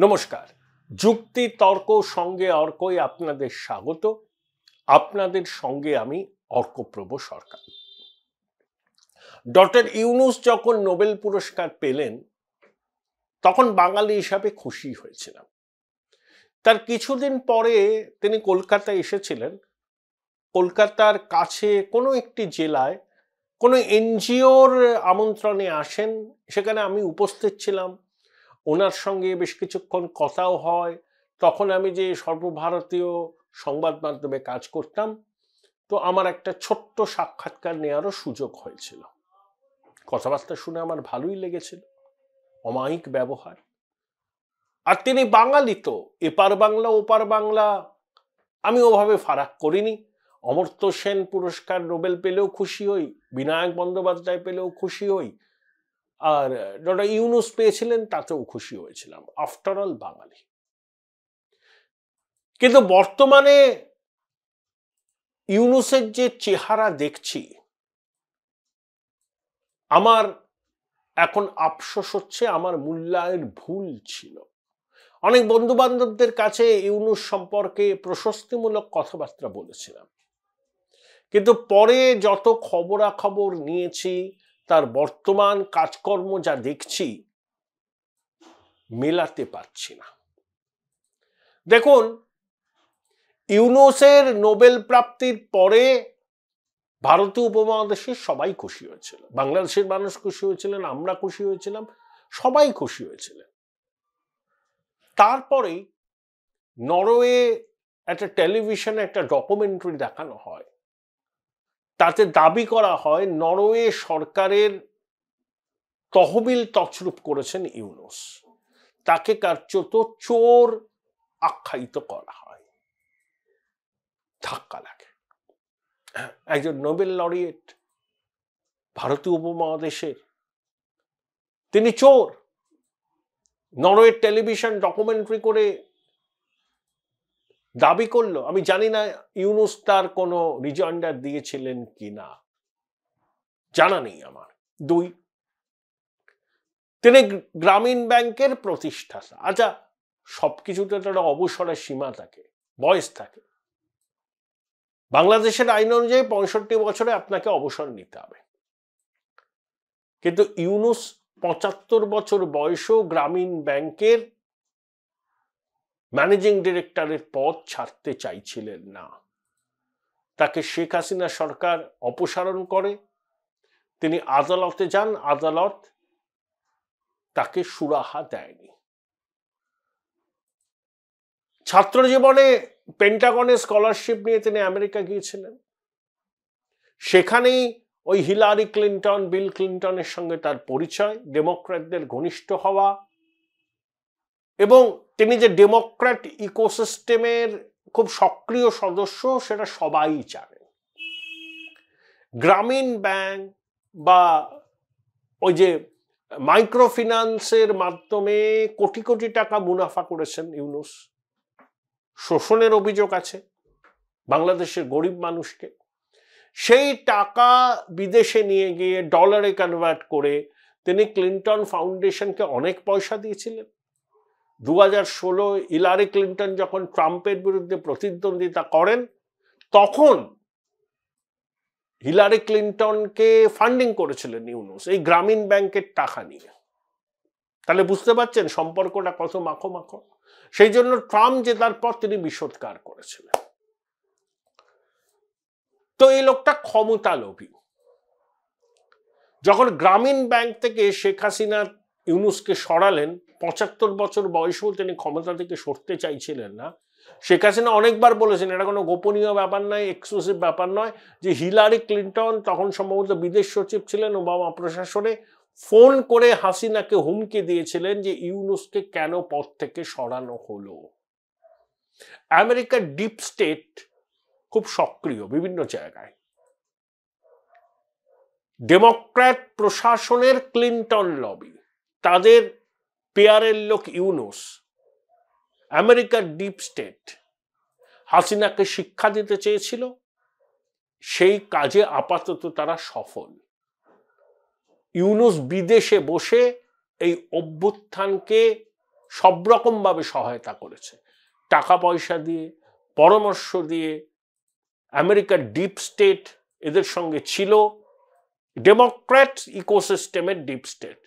নমস্কার। যুক্তি তর্ক সঙ্গে অর্কই আপনাদের স্বাগত। আপনাদের সঙ্গে আমি অর্কপ্রভ সরকার। ডক্টর ইউনূস যখন নোবেল পুরস্কার পেলেন তখন বাঙালি হিসাবে খুশি হয়েছিলাম। তার কিছুদিন পরে তিনি কলকাতায় এসেছিলেন। কলকাতার কাছে কোনো একটি জেলায় কোনো এনজিওর আমন্ত্রণে আসেন, সেখানে আমি উপস্থিত ছিলাম। ওনার সঙ্গে বেশ কিছুক্ষণ কথাও হয়। তখন আমি যে সর্বভারতীয় সংবাদ মাধ্যমে কাজ করতাম, তো আমার একটা ছোট্ট সাক্ষাৎকার নেওয়ারও সুযোগ হয়েছিল। কথাবার্তা শুনে আমার ভালোই লেগেছিল, অমায়িক ব্যবহার। আর তিনি বাঙালি, তো এপার বাংলা ওপার বাংলা আমি ওভাবে ফারাক করিনি। অমর্ত্য সেন পুরস্কার নোবেল পেলেও খুশি হই, বিনায়ক বন্দ্যোপাধ্যায় পেলেও খুশি হই, আর ডক্টর ইউনূস পেয়েছিলেন তাতেও খুশি হয়েছিলাম। আফটার অল বাঙালি। কিন্তু বর্তমানে ইউনূসের যে চেহারা দেখছি, আমার এখন আফসোস হচ্ছে আমার মূল্যায়ন ভুল ছিল। অনেক বন্ধু বান্ধবদের কাছে ইউনূস সম্পর্কে প্রশস্তিমূলক কথাবার্তা বলেছিলাম, কিন্তু পরে যত খবরাখবর নিয়েছি, তার বর্তমান কাজকর্ম যা দেখছি, মেলাতে পারছি না। দেখুন, ইউনূসের নোবেল প্রাপ্তির পরে ভারতীয় উপমহাদেশের সবাই খুশি হয়েছিল, বাংলাদেশের মানুষ খুশি হয়েছিলেন, আমরা খুশি হয়েছিলাম, সবাই খুশি হয়েছিলেন। তারপরে নরওয়ে একটা টেলিভিশনে একটা ডকুমেন্টারি দেখানো হয়, তাতে দাবি করা হয় নরওয়ে সরকারের তহবিল তছরূপ করেছেন ইউনূস। তাকে কার্যত চোর আখ্যায়িত করা হয়। ধাক্কা লাগে। একজন নোবেল লরিয়েট, ভারতীয় উপমহাদেশের, তিনি চোর। নরওয়ের টেলিভিশন ডকুমেন্টারি করে দাবি করলো। আমি জানি না ইউনূস তার কোনো রিজয়েন্ডার দিয়েছিলেন কি না, জানা নেই আমার। দুই, তিনি গ্রামীণ ব্যাংকের প্রতিষ্ঠাতা। আচ্ছা, সবকিছুতে তো একটা অবসরের সীমা থাকে, বয়স থাকে। বাংলাদেশের আইন অনুযায়ী 65 বছরে আপনাকে অবসর নিতে হবে, কিন্তু ইউনূস 75 বছর বয়সেও গ্রামীণ ব্যাংকের ম্যানেজিং ডিরেক্টরের পদ ছাড়তে চাইছিলেন না। তাকে শেখ হাসিনা সরকার অপসারণ করে। তিনি আদালতে যান, আদালত তাকে সুরাহা দেয়নি। ছাত্র জীবনে পেন্টাগনে স্কলারশিপ নিয়ে তিনি আমেরিকা গিয়েছিলেন। সেখানেই ওই হিলারি ক্লিন্টন, বিল ক্লিন্টনের সঙ্গে তার পরিচয়, ডেমোক্র্যাটদের ঘনিষ্ঠ হওয়া, এবং তিনি যে ডেমোক্র্যাট ইকোসিস্টেমের খুব সক্রিয় সদস্য সেটা সবাই জানেন। গ্রামীণ ব্যাংক বা ওই যে মাইক্রো ফিন্যান্সের মাধ্যমে কোটি কোটি টাকা মুনাফা করেছেন ইউনূস। শোষণের অভিযোগ আছে বাংলাদেশের গরিব মানুষকে। সেই টাকা বিদেশে নিয়ে গিয়ে ডলারে কনভার্ট করে তিনি ক্লিন্টন ফাউন্ডেশনকে অনেক পয়সা দিয়েছিলেন। 2016 হিলারি ক্লিন্টন যখন ট্রাম্পের বিরুদ্ধে প্রতিদ্বন্দ্বিতা করেন, তখন হিলারি ক্লিন্টনকে ফান্ডিং করেছিলেন ইউনূস এই গ্রামীণ ব্যাংকের টাকা নিয়ে। তাহলে বুঝতে পারছেন সম্পর্কটা কত মাখো মাখো। সেই জন্য ট্রাম্প জেতার পর তিনি বিষোৎকার করেছিলেন। তো এই লোকটা ক্ষমতা লোভী। যখন গ্রামীণ ব্যাংক থেকে শেখ হাসিনা ইউনূসকে সরালেন, 75 বছর বয়সেও তিনি ক্ষমতা থেকে সরতে চাইছিলেন না। শেখ হাসিনা অনেকবার বলেছেন, এটা কোনো গোপনীয় ব্যাপার নয়, এক্সক্লুসিভ ব্যাপার নয়, যে হিলারি ক্লিন্টন তখন সম্ভবত বিদেশ সচিব ছিলেন ওবামা প্রশাসনে, ফোন করে হাসিনাকে হুমকি দিয়েছিলেন যে ইউনূসকে কেন পদ থেকে সরানো হলো। আমেরিকার ডিপ স্টেট খুব সক্রিয় বিভিন্ন জায়গায়। ডেমোক্র্যাট প্রশাসনের ক্লিন্টন লবি, তাদের পেয়ারের লোক ইউনূস। আমেরিকার ডিপ স্টেট হাসিনাকে শিক্ষা দিতে চেয়েছিল, সেই কাজে আপাতত তারা সফল। ইউনূস বিদেশে বসে এই অভ্যুত্থানকে সব রকম ভাবে সহায়তা করেছে, টাকা পয়সা দিয়ে, পরামর্শ দিয়ে। আমেরিকার ডিপ স্টেট এদের সঙ্গে ছিল, ডেমোক্র্যাট ইকোসিস্টেমের ডিপ স্টেট।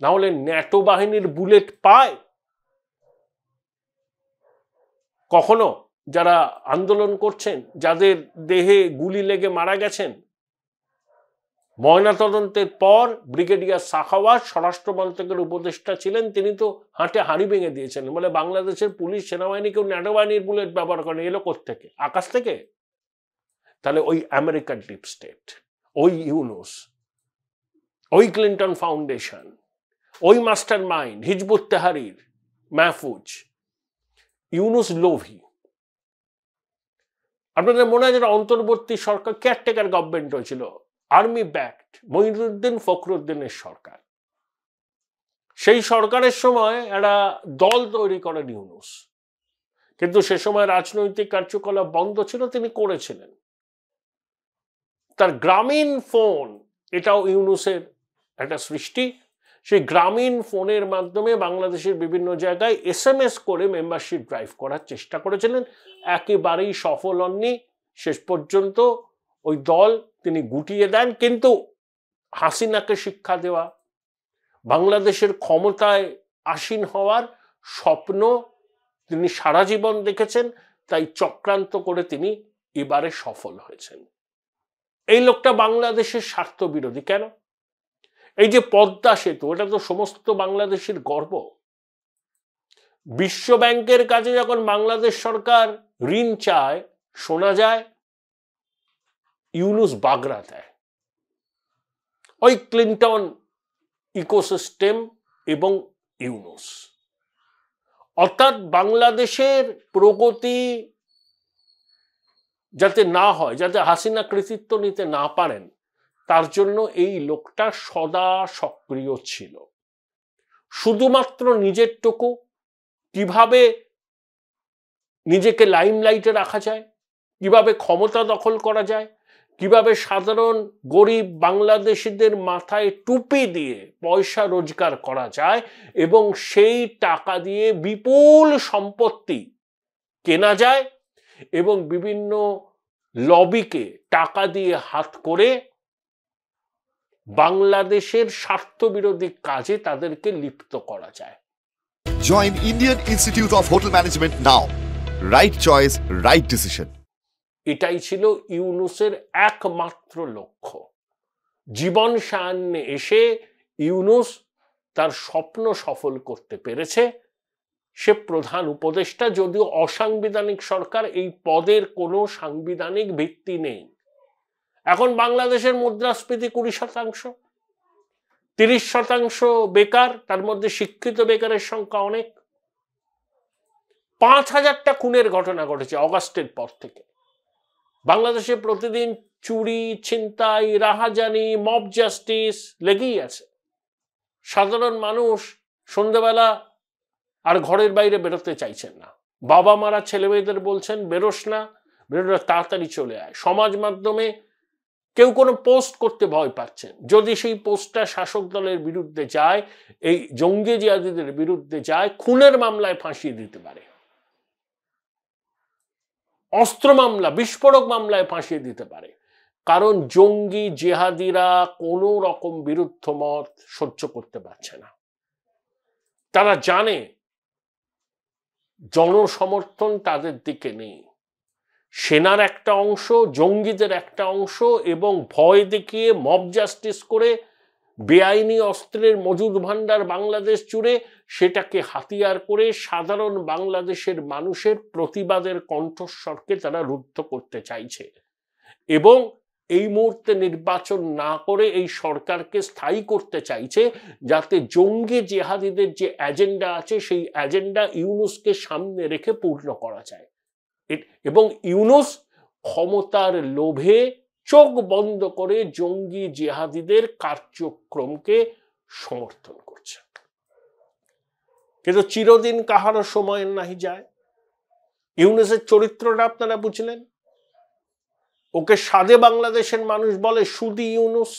না হলে ন্যাটো বাহিনীর বুলেট পায় কখনো যারা আন্দোলন করছেন, যাদের দেহে গুলি লেগে মারা গেছেন? ময়নাতদন্তের পর ব্রিগেডিয়ার সাখাওয়াত স্বরাষ্ট্র মন্ত্রকের উপদেষ্টা ছিলেন, তিনি তো হাঁটে হাঁড়ি ভেঙে দিয়েছেন, বলে বাংলাদেশের পুলিশ সেনাবাহিনী কেউ ন্যাটো বাহিনীর বুলেট ব্যবহার করে, এলো কোত্থেকে? আকাশ থেকে? তাহলে ওই আমেরিকার ডিপ স্টেট, ওই ইউনুস, ওই ক্লিন্টন ফাউন্ডেশন, ওই master mind Hizbut Tahrir Mahfuz, Yunus লোভী। আপনাদের মনে হয় যেটা অন্তর্বর্তী সরকার, কেয়ারটেকার গভর্নমেন্ট হয়েছিল, আর্মি ব্যাকড, মঈনুদ্দিন ফখরুদ্দিনের সরকার। সেই সরকারের সময় একটা দল তৈরি করেন ইউনুস, কিন্তু সে সময় রাজনৈতিক কার্যকলাপ বন্ধ ছিল, তিনি করেছিলেন। তার গ্রামীণ ফোন, এটাও ইউনুসের একটা সৃষ্টি। সেই গ্রামীণ ফোনের মাধ্যমে বাংলাদেশের বিভিন্ন জায়গায় SMS করে মেম্বারশিপ ড্রাইভ করার চেষ্টা করেছিলেন, একেবারেই সফল হননি। শেষ পর্যন্ত ওই দল তিনি গুটিয়ে দেন। কিন্তু হাসিনাকে শিক্ষা দেওয়া, বাংলাদেশের ক্ষমতায় আসীন হওয়ার স্বপ্ন তিনি সারা জীবন দেখেছেন, তাই চক্রান্ত করে তিনি এবারে সফল হয়েছেন। এই লোকটা বাংলাদেশের স্বার্থ বিরোধী। কেন? এই যে পদ্মা সেতু, এটা তো সমস্ত বাংলাদেশের গর্ব। বিশ্ব ব্যাংকের কাছে যখন বাংলাদেশ সরকার ঋণ চায়, শোনা যায় ইউনুস বাগড়া দেয়। ওই ক্লিন্টন ইকোসিস্টেম এবং ইউনুস, অর্থাৎ বাংলাদেশের প্রগতি যাতে না হয়, যাতে হাসিনা কৃতিত্ব নিতে না পারেন, তার জন্য এই লোকটা সদা সক্রিয় ছিল। শুধুমাত্র নিজের টুকু কিভাবে নিজেকে লাইমলাইটে রাখা যায়, কিভাবে ক্ষমতা দখল করা যায়, কিভাবে সাধারণ গরিব বাংলাদেশিদের মাথায় টুপি দিয়ে পয়সা রোজগার করা যায় এবং সেই টাকা দিয়ে বিপুল সম্পত্তি কেনা যায় এবং বিভিন্ন লবিকে টাকা দিয়ে হাত করে বাংলাদেশের স্বার্থবিরোধী কাজে তাদেরকে লিপ্ত করা যায়। Join Indian Institute of Hotel Management now. Right choice, right decision. এটাই ছিল ইউনুসের একমাত্র লক্ষ্য। জীবন সায়ান্নে এসে ইউনুস তার স্বপ্ন সফল করতে পেরেছে। সে প্রধান উপদেষ্টা, যদিও অসাংবিধানিক সরকার, এই পদের কোনো সাংবিধানিক ভিত্তি নেই। এখন বাংলাদেশের মুদ্রাস্ফীতি 20%, 30% বেকার, তার মধ্যে শিক্ষিত বেকারের সংখ্যা অনেক। 5000টা খুনের ঘটনা ঘটেছে অগাস্টের পর থেকে। বাংলাদেশে প্রতিদিন চুরি, ছিনতাই, রাহাজানি, মব জাস্টিস লেগেই আছে। সাধারণ মানুষ সন্ধ্যাবেলা আর ঘরের বাইরে বেরোতে চাইছেন না। বাবা মারা ছেলে মেয়েদের বলছেন বেরোস না, বেরোলে তাড়াতাড়ি চলে আয়। সমাজ মাধ্যমে কেউ কোনো পোস্ট করতে ভয় পাচ্ছেন, যদি সেই পোস্টটা শাসক দলের বিরুদ্ধে যায়, এই জঙ্গি জিহাদিদের বিরুদ্ধে যায়, খুনের মামলায় ফাঁসিয়ে দিতে পারে, অস্ত্র মামলা, বিস্ফোরক মামলায় ফাঁসিয়ে দিতে পারে। কারণ জঙ্গি জেহাদিরা কোনো রকম বিরুদ্ধ মত সহ্য করতে পারছে না। তারা জানে জনসমর্থন তাদের দিকে নেই। সেনার একটা অংশ, জঙ্গিদের একটা অংশ, এবং ভয় দেখিয়ে মব জাস্টিস করে বেআইনি অস্ত্রের মজুদ ভান্ডার বাংলাদেশ জুড়ে সেটাকে হাতিয়ার করে সাধারণ বাংলাদেশের মানুষের প্রতিবাদের কণ্ঠস্বরকে তারা রুদ্ধ করতে চাইছে। এবং এই মুহূর্তে নির্বাচন না করে এই সরকারকে স্থায়ী করতে চাইছে, যাতে জঙ্গি জেহাদিদের যে এজেন্ডা আছে সেই এজেন্ডা ইউনুসকে সামনে রেখে পূর্ণ করা যায়। এবং ইউনুস ক্ষমতার লোভে চোখ বন্ধ করে জঙ্গি জিহাদিদের কার্যক্রমকে সমর্থন করছে। কিন্তু চিরদিন কাহারও সময় নাহি যায়। ইউনুসের চরিত্রটা আপনারা বুঝলেন। ওকে সাদে বাংলাদেশের মানুষ বলে সুদি ইউনুস,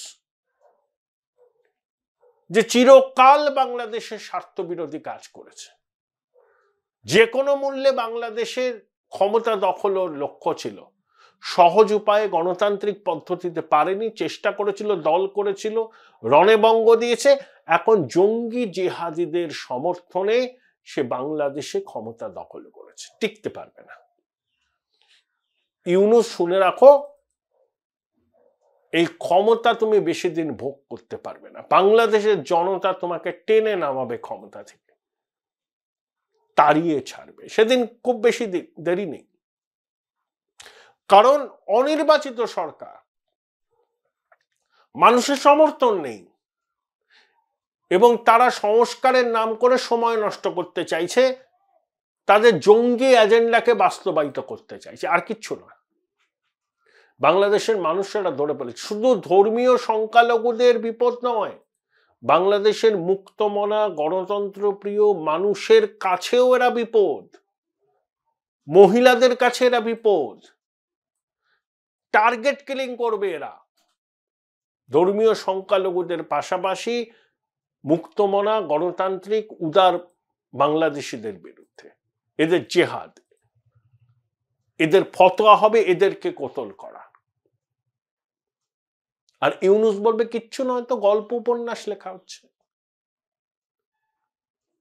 যে চিরকাল বাংলাদেশের স্বার্থবিরোধী কাজ করেছে। যে কোনো মূল্যে বাংলাদেশের ক্ষমতা দখল ওর লক্ষ্য ছিল। সহজ উপায়ে গণতান্ত্রিক পদ্ধতিতে পারেনি, চেষ্টা করেছিল, দল করেছিল, রণেবঙ্গ দিয়েছে। এখন জঙ্গি জেহাদিদের সমর্থনে সে বাংলাদেশে ক্ষমতা দখল করেছে, টিকতে পারবে না। ইউনূস শুনে রাখো, এই ক্ষমতা তুমি বেশি দিন ভোগ করতে পারবে না। বাংলাদেশের জনতা তোমাকে টেনে নামাবে ক্ষমতা থেকে, তাড়িয়ে ছাড়বে। সেদিন খুব বেশি দেরি নেই, কারণ অনির্বাচিত সরকার, মানুষের সমর্থন নেই, এবং তারা সংস্কারের নাম করে সময় নষ্ট করতে চাইছে, তাদের জঙ্গি এজেন্ডাকে বাস্তবায়িত করতে চাইছে, আর কিচ্ছু না। বাংলাদেশের মানুষেরা ধরে পড়েছে। শুধু ধর্মীয় সংখ্যালঘুদের বিপদ নয়, বাংলাদেশের মুক্তমনা গণতন্ত্রপ্রিয় মানুষের কাছেও এরা বিপদ, মহিলাদের কাছে এরা বিপদ। টার্গেট কিলিং করবে এরা ধর্মীয় সংখ্যালঘুদের পাশাপাশি মুক্তমনা গণতান্ত্রিক উদার বাংলাদেশিদের বিরুদ্ধে। এদের জেহাদ, এদের ফতোয়া হবে এদেরকে কতল করা। আর ইউনূস বলবে কিচ্ছু নয়, তো গল্প উপন্যাস লেখা হচ্ছে।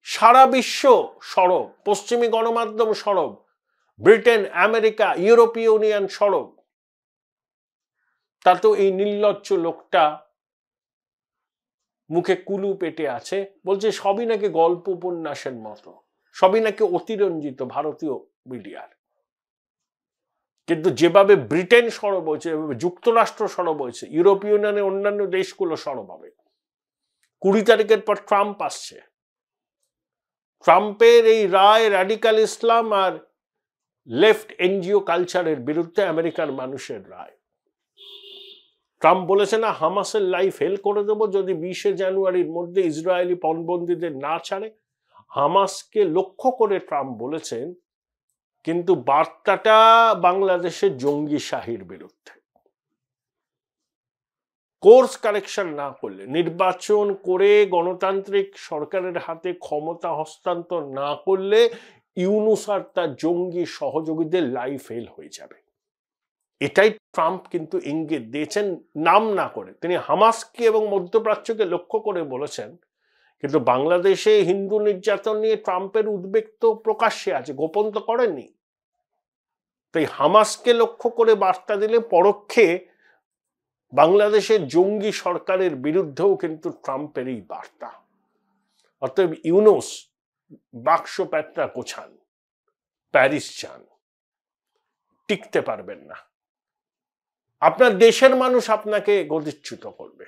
সারা বিশ্ব সরব, পশ্চিমী গণমাধ্যম সরব, ব্রিটেন, আমেরিকা, ইউরোপীয় ইউনিয়ন সরব, তাতেও এই নির্লজ্জ লোকটা মুখে কুলু পেটে আছে, বলছে সবই নাকি গল্প উপন্যাসের মতো, সবই নাকি অতিরঞ্জিত ভারতীয় মিডিয়ার। কিন্তু যেভাবে ব্রিটেন সরব হয়েছে, যেভাবে যুক্তরাষ্ট্র সরব হয়েছে, ইউরোপীয় ইউনিয়নের অন্যান্য দেশগুলো সরব হবে। 20 তারিখের পর ট্রাম্প আসছে। ট্রাম্পের এই রায় র্যাডিক্যাল ইসলাম আর লেফট এনজিও কালচারের বিরুদ্ধে আমেরিকার মানুষের রায়। ট্রাম্প বলেছে না, হামাসের লাইফ হেল করে দেবো যদি 20 জানুয়ারির মধ্যে ইসরায়েলি পণবন্দীদের না ছাড়ে। হামাসকে লক্ষ্য করে ট্রাম্প বলেছেন, কিন্তু বার্তাটা বাংলাদেশের জঙ্গি শাহির বিরুদ্ধে। কোর্স কারেকশন না করলে, নির্বাচন করে গণতান্ত্রিক সরকারের হাতে ক্ষমতা হস্তান্তর না করলে ইউনূস আর তার জঙ্গি সহযোগীদের লাইফ ফেল হয়ে যাবে। এটাই ট্রাম্প কিন্তু ইঙ্গিত দিয়েছেন, নাম না করে। তিনি হামাসকে এবং মধ্যপ্রাচ্যকে লক্ষ্য করে বলেছেন, কিন্তু বাংলাদেশে হিন্দু নির্যাতন নিয়ে ট্রাম্পের উদ্বেগ তো প্রকাশ্যে আছে, গোপন তো করেননি। তাই হামাসকে লক্ষ্য করে বার্তা দিলে পরোক্ষে বাংলাদেশের জঙ্গি সরকারের বিরুদ্ধেও কিন্তু ট্রাম্পের এই বার্তা। অতএব ইউনূস বাক্স প্যাটরা গোছান, প্যারিস যান, টিকতে পারবেন না। আপনার দেশের মানুষ আপনাকে গদিচ্যুত করবে,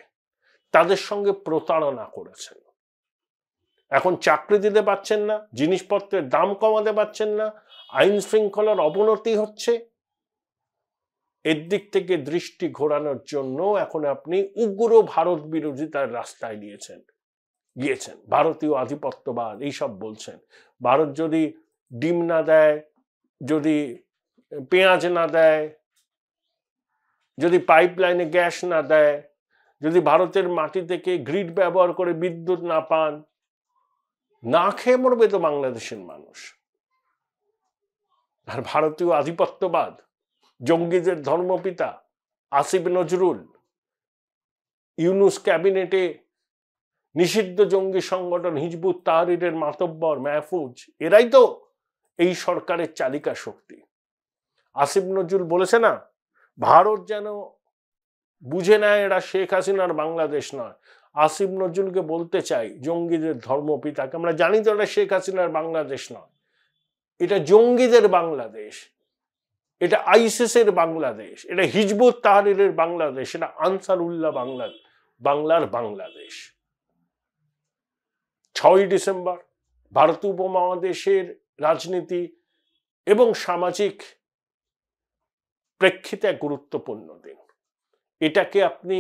তাদের সঙ্গে প্রতারণা করেছেন। এখন চাকরি দিতে পারছেন না, জিনিসপত্রের দাম কমাতে পারছেন না, আইন শৃঙ্খলার অবনতি হচ্ছে। এর দিক থেকে দৃষ্টি ঘোরানোর জন্য এখন আপনি উগ্র ভারত বিরোধিতার রাস্তায় গিয়েছেন। ভারতীয় আধিপত্যবাদ এইসব বলছেন। ভারত যদি ডিম না দেয়, যদি পেঁয়াজ না দেয়, যদি পাইপলাইনে গ্যাস না দেয়, যদি ভারতের মাটি থেকে গ্রিড ব্যবহার করে বিদ্যুৎ না পান, না খেয়ে মরবে তো বাংলাদেশের মানুষ। আর ভারতীয় আধিপত্যবাদ, জঙ্গিদের ধর্মপিতা আসিফ নজরুল, ইউনূস ক্যাবিনেটে নিষিদ্ধ জঙ্গি সংগঠন হিজবুত তাহরিরের মাতব্বর মাহফুজ, এরাই তো এই সরকারের চালিকা শক্তি। আসিফ নজরুল বলেছে না, ভারত যেন বুঝে নেয় এরা শেখ হাসিনার বাংলাদেশ নয়। আসিফ নজরুলকে বলতে চাই, জঙ্গিদের ধর্মপিতাকে, আমরা জানি তো এটা শেখ হাসিনার বাংলাদেশ নয়, এটা জঙ্গিদের বাংলাদেশ, এটা আইসিসের বাংলাদেশ, এটা হিজবুত তাহরিরের বাংলাদেশ, এটা আনসারুল্লাহ বাংলার বাংলাদেশ। 6ই ডিসেম্বর ভারত উপমহাদেশের রাজনীতি এবং সামাজিক প্রেক্ষিতে এক গুরুত্বপূর্ণ দিন। এটাকে আপনি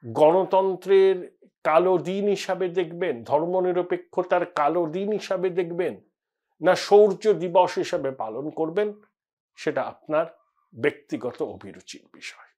গণতন্ত্রের কালো দিন হিসাবে দেখবেন, ধর্মনিরপেক্ষতার কালো দিন হিসাবে দেখবেন, না শৌর্য দিবস হিসাবে পালন করবেন, সেটা আপনার ব্যক্তিগত অভিরুচির বিষয়।